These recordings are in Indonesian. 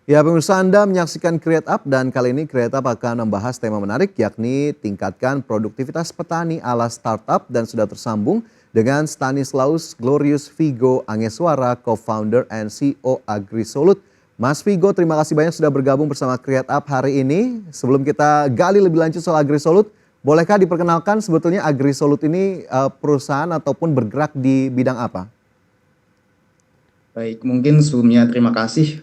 Ya, pemirsa, Anda menyaksikan Create Up dan kali ini Create Up akan membahas tema menarik yakni tingkatkan produktivitas petani ala startup dan sudah tersambung dengan Stanislaus Glorius Vigo Angeswara, co-founder and CEO AgriSolut. Mas Vigo, terima kasih banyak sudah bergabung bersama Create Up hari ini. Sebelum kita gali lebih lanjut soal AgriSolut, bolehkah diperkenalkan sebetulnya AgriSolut ini perusahaan ataupun bergerak di bidang apa? Baik, mungkin sebelumnya terima kasih.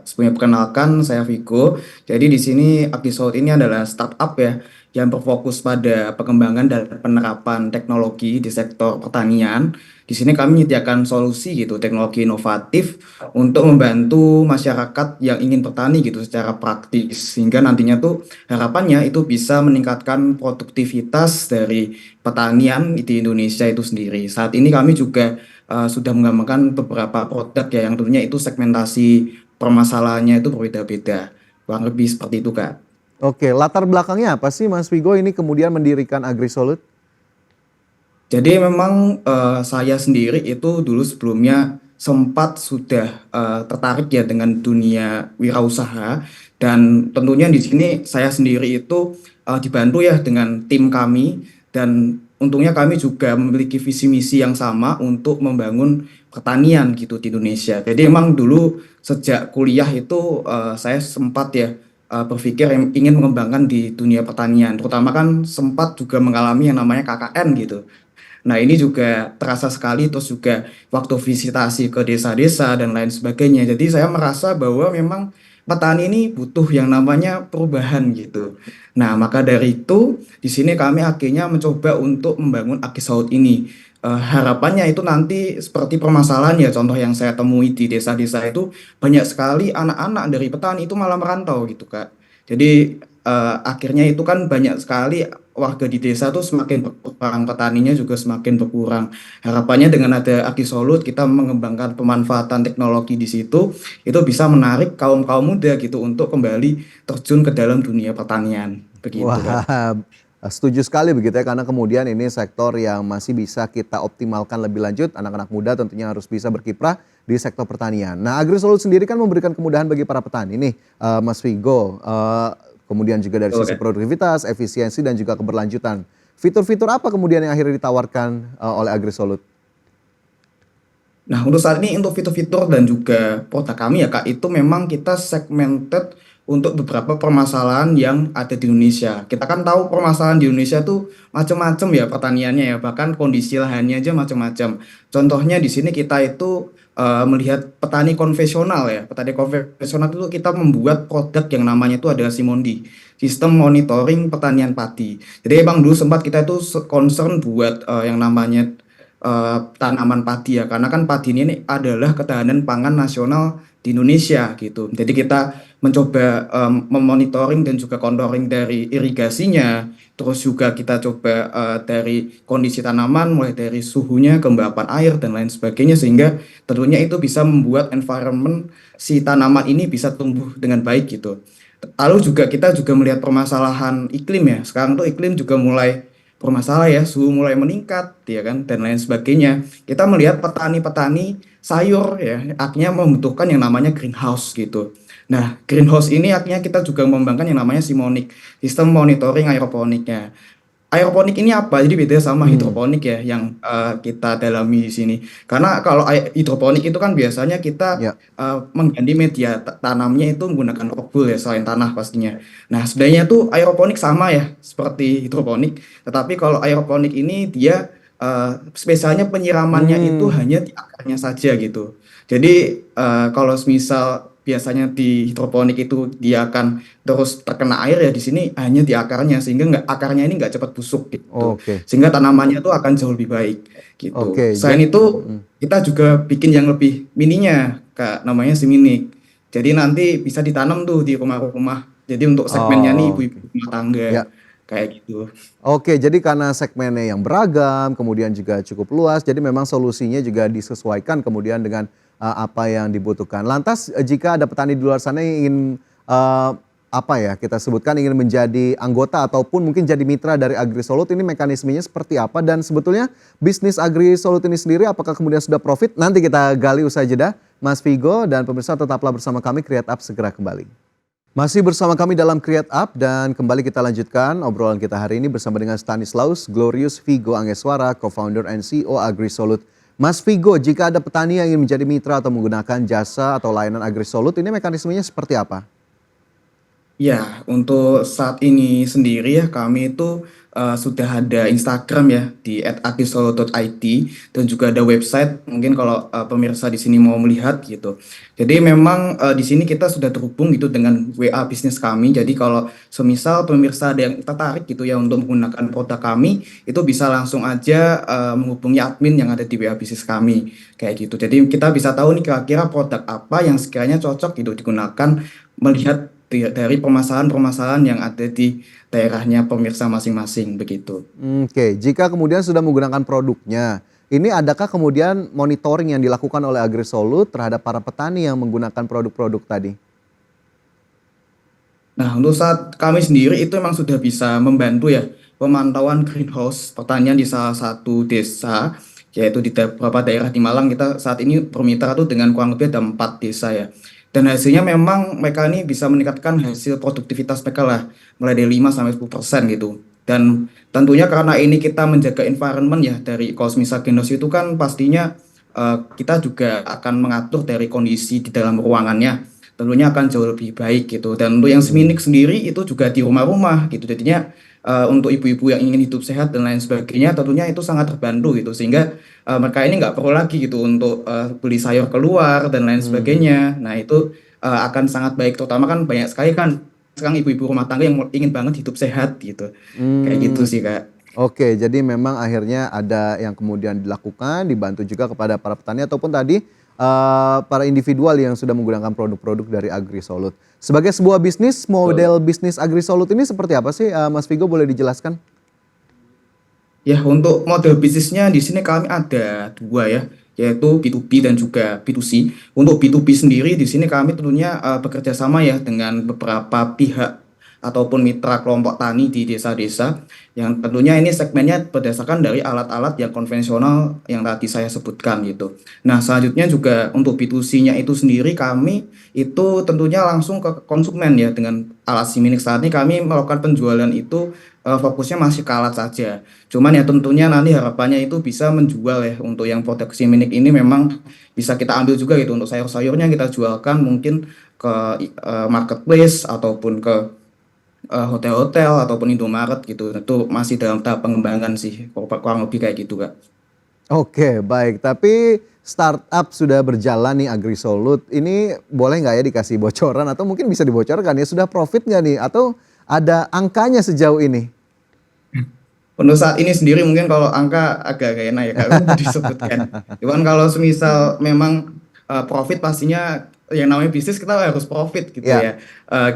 Sebelumnya perkenalkan, saya Vigo. Jadi di sini Abdisaud ini adalah startup ya, yang berfokus pada pengembangan dan penerapan teknologi di sektor pertanian. Di sini kami menyediakan solusi gitu, teknologi inovatif untuk membantu masyarakat yang ingin bertani gitu secara praktis. Sehingga nantinya tuh harapannya itu bisa meningkatkan produktivitas dari pertanian di Indonesia itu sendiri. Saat ini kami juga sudah mengembangkan beberapa produk ya yang tentunya itu segmentasi permasalahannya itu berbeda-beda. Kurang lebih seperti itu, Kak. Oke, latar belakangnya apa sih Mas Vigo ini kemudian mendirikan AgriSolut? Jadi memang saya sendiri itu dulu sebelumnya sempat sudah tertarik ya dengan dunia wirausaha, dan tentunya di sini saya sendiri itu dibantu ya dengan tim kami, dan untungnya kami juga memiliki visi misi yang sama untuk membangun pertanian gitu di Indonesia. Jadi memang dulu sejak kuliah itu saya sempat ya berpikir yang ingin mengembangkan di dunia pertanian, terutama kan sempat juga mengalami yang namanya KKN gitu. Nah, ini juga terasa sekali, terus juga waktu visitasi ke desa-desa dan lain sebagainya. Jadi saya merasa bahwa memang petani ini butuh yang namanya perubahan gitu. Nah, maka dari itu di sini kami akhirnya mencoba untuk membangun Agisaut ini. Harapannya itu nanti seperti permasalahan ya, contoh yang saya temui di desa-desa itu banyak sekali anak-anak dari petani itu malah merantau gitu, Kak. Jadi akhirnya itu kan banyak sekali warga di desa tuh semakin berkurang, petaninya juga semakin berkurang. Harapannya dengan ada Agisolut, kita mengembangkan pemanfaatan teknologi di situ, itu bisa menarik kaum-kaum muda gitu untuk kembali terjun ke dalam dunia pertanian. Begitu, Kak. Wah, setuju sekali begitu ya, karena kemudian ini sektor yang masih bisa kita optimalkan lebih lanjut. Anak-anak muda tentunya harus bisa berkiprah di sektor pertanian. Nah, AgriSolut sendiri kan memberikan kemudahan bagi para petani nih, Mas Vigo. Kemudian juga dari Betul, sisi Kak. produktivitas, efisiensi dan juga keberlanjutan. Fitur-fitur apa kemudian yang akhirnya ditawarkan oleh AgriSolut? Nah, untuk saat ini untuk fitur-fitur dan juga produk kami ya Kak, itu memang kita segmented untuk beberapa permasalahan yang ada di Indonesia. Kita kan tahu permasalahan di Indonesia tuh macam-macam ya pertaniannya ya, bahkan kondisi lahannya aja macam-macam. Contohnya di sini kita itu melihat petani konvensional ya. Petani konvensional itu kita membuat produk yang namanya itu adalah Simondi, sistem monitoring pertanian padi. Jadi emang dulu sempat kita itu concern buat yang namanya tanaman padi ya, karena kan padi ini adalah ketahanan pangan nasional di Indonesia gitu. Jadi kita mencoba memonitoring dan juga contouring dari irigasinya, terus juga kita coba dari kondisi tanaman, mulai dari suhunya, kelembapan air dan lain sebagainya, sehingga tentunya itu bisa membuat environment si tanaman ini bisa tumbuh dengan baik gitu. Lalu juga kita juga melihat permasalahan iklim ya. Sekarang tuh iklim juga mulai bermasalah ya, suhu mulai meningkat ya kan dan lain sebagainya. Kita melihat petani-petani sayur ya akhirnya membutuhkan yang namanya greenhouse gitu. Nah, greenhouse ini akhirnya kita juga mengembangkan yang namanya Simonik, sistem monitoring aeroponiknya. Aeroponik ini apa? Jadi beda sama Hmm, hidroponik ya yang kita dalami di sini. Karena kalau hidroponik itu kan biasanya kita ya. mengganti media tanamnya itu menggunakan rock wool ya selain tanah pastinya. Nah, sebenarnya tuh aeroponik sama ya seperti hidroponik, tetapi kalau aeroponik ini dia spesialnya penyiramannya itu Hmm, hanya di akarnya saja gitu. Jadi kalau misal biasanya di hidroponik itu dia akan terus terkena air ya, di sini hanya di akarnya, sehingga nggak akarnya ini nggak cepat busuk gitu, oke, sehingga tanamannya tuh akan jauh lebih baik gitu. oke. Selain itu kita juga bikin yang lebih mininya Kak, namanya Siminik. Jadi nanti bisa ditanam tuh di rumah-rumah, jadi untuk segmennya nih Oke, ibu-ibu rumah tangga ya. kayak gitu. Oke, jadi karena segmennya yang beragam, kemudian juga cukup luas, jadi memang solusinya juga disesuaikan kemudian dengan apa yang dibutuhkan. Lantas, jika ada petani di luar sana yang ingin eh, apa ya kita sebutkan ingin menjadi anggota ataupun mungkin jadi mitra dari AgriSolut, ini mekanismenya seperti apa dan sebetulnya bisnis AgriSolut ini sendiri apakah kemudian sudah profit? Nanti kita gali usai jeda. Mas Vigo, dan pemirsa tetaplah bersama kami, Create Up segera kembali. Masih bersama kami dalam Create Up dan kembali kita lanjutkan obrolan kita hari ini bersama dengan Stanislaus Glorius Vigo Angeswara, co-founder and CEO AgriSolut. Mas Vigo, jika ada petani yang ingin menjadi mitra atau menggunakan jasa atau layanan AgriSolut, ini mekanismenya seperti apa? Ya, untuk saat ini sendiri ya kami itu sudah ada Instagram ya di @agisolo.id dan juga ada website mungkin kalau pemirsa di sini mau melihat gitu. Jadi memang di sini kita sudah terhubung gitu dengan WA bisnis kami. Jadi kalau semisal pemirsa ada yang tertarik gitu ya untuk menggunakan produk kami, itu bisa langsung aja menghubungi admin yang ada di WA bisnis kami kayak gitu. Jadi kita bisa tahu nih kira-kira produk apa yang sekiranya cocok gitu digunakan melihat dari permasalahan-permasalahan yang ada di daerahnya pemirsa masing-masing begitu. Oke, jika kemudian sudah menggunakan produknya, ini adakah kemudian monitoring yang dilakukan oleh AgriSolut terhadap para petani yang menggunakan produk-produk tadi? Nah, untuk saat kami sendiri itu memang sudah bisa membantu ya pemantauan greenhouse pertanian di salah satu desa, yaitu di beberapa daerah di Malang. Kita saat ini bermitra tuh dengan kurang lebih ada 4 desa ya. Dan hasilnya memang mereka ini bisa meningkatkan hasil produktivitas mereka lah, mulai dari 5-10% gitu. Dan tentunya karena ini kita menjaga environment ya dari kalau misal greenhouse itu kan pastinya kita juga akan mengatur dari kondisi di dalam ruangannya tentunya akan jauh lebih baik gitu. Dan untuk yang Seminik sendiri itu juga di rumah-rumah gitu. Jadinya untuk ibu-ibu yang ingin hidup sehat dan lain sebagainya tentunya itu sangat terbantu gitu. Sehingga mereka ini nggak perlu lagi gitu untuk beli sayur keluar dan lain sebagainya. Nah itu akan sangat baik. Terutama kan banyak sekali kan sekarang ibu-ibu rumah tangga yang ingin banget hidup sehat gitu. Kayak gitu Hmm. sih Kak. Oke, jadi memang akhirnya ada yang kemudian dilakukan, dibantu juga kepada para petani ataupun tadi para individual yang sudah menggunakan produk-produk dari AgriSolut. Sebagai sebuah bisnis, Betul. model bisnis AgriSolut ini seperti apa sih, Mas Vigo, boleh dijelaskan? Ya, untuk model bisnisnya di sini kami ada dua ya, yaitu B2B dan juga B2C. Untuk B2B sendiri di sini kami tentunya bekerja sama ya dengan beberapa pihak ataupun mitra kelompok tani di desa-desa yang tentunya ini segmennya berdasarkan dari alat-alat yang konvensional yang tadi saya sebutkan gitu. Nah, selanjutnya juga untuk B2C-nya itu sendiri kami itu tentunya langsung ke konsumen ya dengan alat Siminik saat ini kami melakukan penjualan itu fokusnya masih ke alat saja. Cuman ya tentunya nanti harapannya itu bisa menjual ya untuk yang produk Siminik ini memang bisa kita ambil juga gitu untuk sayur-sayurnya kita jualkan mungkin ke marketplace ataupun ke hotel-hotel ataupun Indomaret gitu. Itu masih dalam tahap pengembangan sih kurang lebih kayak gitu Kak. Oke, baik. Tapi startup sudah berjalan nih AgriSolut. Ini boleh nggak ya dikasih bocoran atau mungkin bisa dibocorkan ya sudah profit nggak nih atau ada angkanya sejauh ini? Untuk saat ini sendiri mungkin kalau angka agak gak enak ya Kak untuk disebutkan. Cuman kalau semisal memang profit pastinya yang namanya bisnis kita harus profit gitu Ya. ya.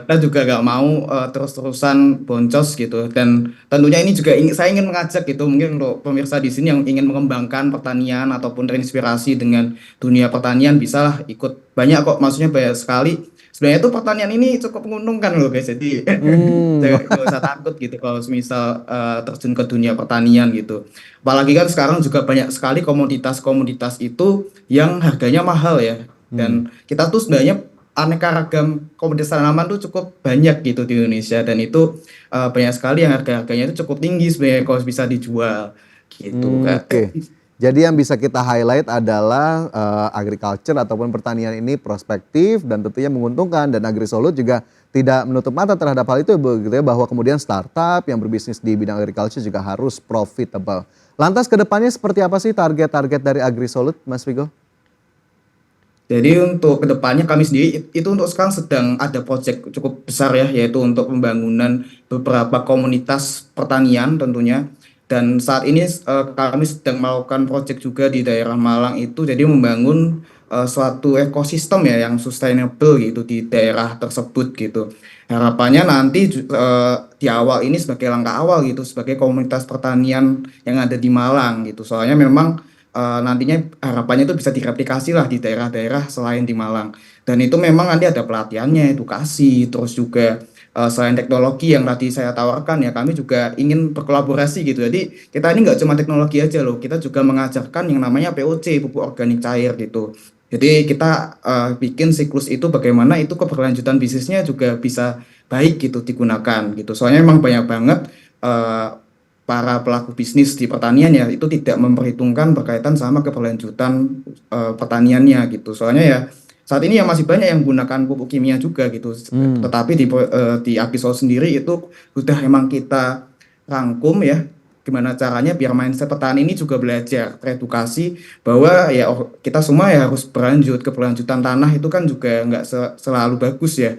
Kita juga gak mau terus-terusan boncos gitu. Dan tentunya ini juga saya ingin mengajak gitu mungkin untuk pemirsa di sini yang ingin mengembangkan pertanian ataupun terinspirasi dengan dunia pertanian bisalah ikut banyak kok maksudnya banyak sekali. Sebenarnya tuh pertanian ini cukup menguntungkan loh guys. Jadi Hmm. nggak usah takut gitu kalau misal terjun ke dunia pertanian gitu. Apalagi kan sekarang juga banyak sekali komoditas-komoditas itu yang harganya mahal ya. Hmm. Dan kita tuh sebenarnya aneka ragam komoditas tanaman tuh cukup banyak gitu di Indonesia dan itu banyak sekali yang harga-harganya itu cukup tinggi sebenarnya kalau bisa dijual gitu Kak. Oke. Jadi yang bisa kita highlight adalah agriculture ataupun pertanian ini prospektif dan tentunya menguntungkan dan AgriSolut juga tidak menutup mata terhadap hal itu begitu ya bahwa kemudian startup yang berbisnis di bidang agriculture juga harus profitable. Lantas kedepannya seperti apa sih target-target dari AgriSolut, Mas Vigo? Jadi untuk kedepannya kami sendiri itu untuk sekarang sedang ada proyek cukup besar ya yaitu untuk pembangunan beberapa komunitas pertanian tentunya dan saat ini kami sedang melakukan proyek juga di daerah Malang itu jadi membangun suatu ekosistem ya yang sustainable gitu di daerah tersebut gitu. Harapannya nanti di awal ini sebagai langkah awal gitu sebagai komunitas pertanian yang ada di Malang gitu. Soalnya memang nantinya harapannya itu bisa direplikasi lah di daerah-daerah selain di Malang. Dan itu memang nanti ada pelatihannya, edukasi, terus juga selain teknologi yang tadi saya tawarkan ya kami juga ingin berkolaborasi gitu. Jadi kita ini nggak cuma teknologi aja loh, kita juga mengajarkan yang namanya POC, pupuk organik cair gitu. Jadi kita bikin siklus itu bagaimana itu keberlanjutan bisnisnya juga bisa baik gitu digunakan gitu. Soalnya memang banyak banget eh, para pelaku bisnis di pertanian ya itu tidak memperhitungkan berkaitan sama keberlanjutan pertaniannya gitu. Soalnya ya saat ini ya masih banyak yang menggunakan pupuk kimia juga gitu. Hmm. Tetapi di Apisol sendiri itu sudah emang kita rangkum ya gimana caranya biar mindset petani ini juga belajar teredukasi bahwa ya kita semua ya harus berlanjut. Keberlanjutan tanah itu kan juga nggak selalu bagus ya,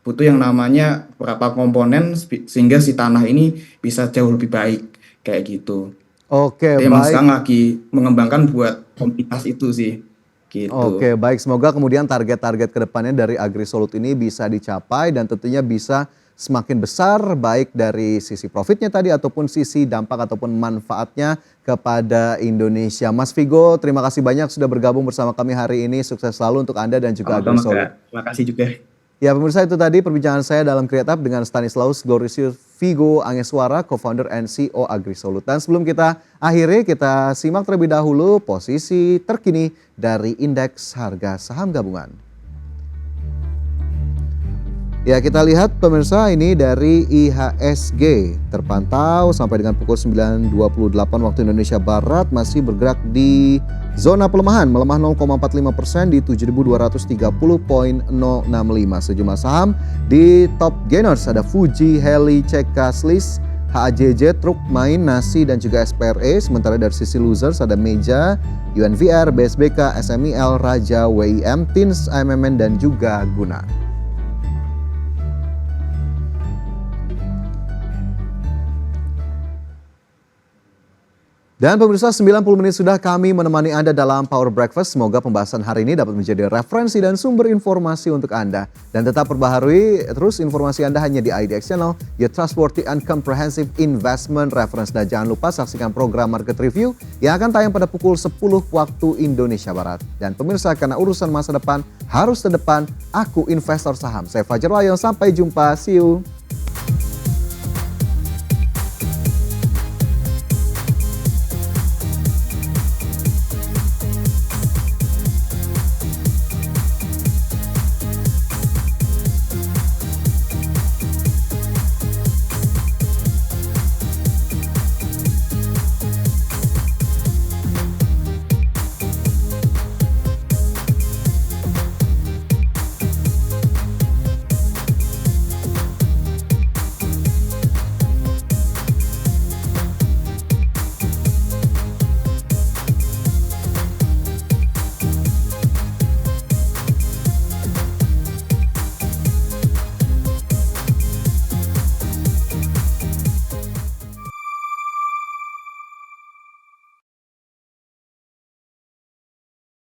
butuh yang namanya beberapa komponen sehingga si tanah ini bisa jauh lebih baik kayak gitu. Oke, Jadi emang baik. sekarang lagi mengembangkan buat komunitas itu sih gitu. Oke, baik. Semoga kemudian target-target kedepannya dari AgriSolut ini bisa dicapai dan tentunya bisa semakin besar baik dari sisi profitnya tadi ataupun sisi dampak ataupun manfaatnya kepada Indonesia. Mas Vigo, terima kasih banyak sudah bergabung bersama kami hari ini. Sukses selalu untuk Anda dan juga Sama-sama AgriSolut. Kak, terima kasih juga. Ya pemirsa, itu tadi perbincangan saya dalam Create Up dengan Stanislaus Glorisius Vigo Angeswara, co-founder and CEO AgriSolut. Dan sebelum kita akhiri, kita simak terlebih dahulu posisi terkini dari indeks harga saham gabungan. Ya, kita lihat pemirsa ini dari IHSG terpantau sampai dengan pukul 9.28 waktu Indonesia Barat masih bergerak di zona pelemahan, melemah 0,45% di 7.230.065. Sejumlah saham di top gainers ada Fuji, Heli, CK, Slis, HAJJ, Truk, Main, Nasi dan juga SPRE. Sementara dari sisi losers ada Meja, UNVR, BSBK, SMIL, Raja, WIM, Tins, AMMN dan juga Guna. Dan pemirsa, 90 menit sudah kami menemani Anda dalam Power Breakfast. Semoga pembahasan hari ini dapat menjadi referensi dan sumber informasi untuk Anda. Dan tetap perbaharui terus informasi Anda hanya di IDX Channel, your trustworthy and comprehensive investment reference. Dan jangan lupa saksikan program Market Review yang akan tayang pada pukul 10 waktu Indonesia Barat. Dan pemirsa, karena urusan masa depan harus terdepan, aku investor saham. Saya Fajar Wayon, sampai jumpa, see you.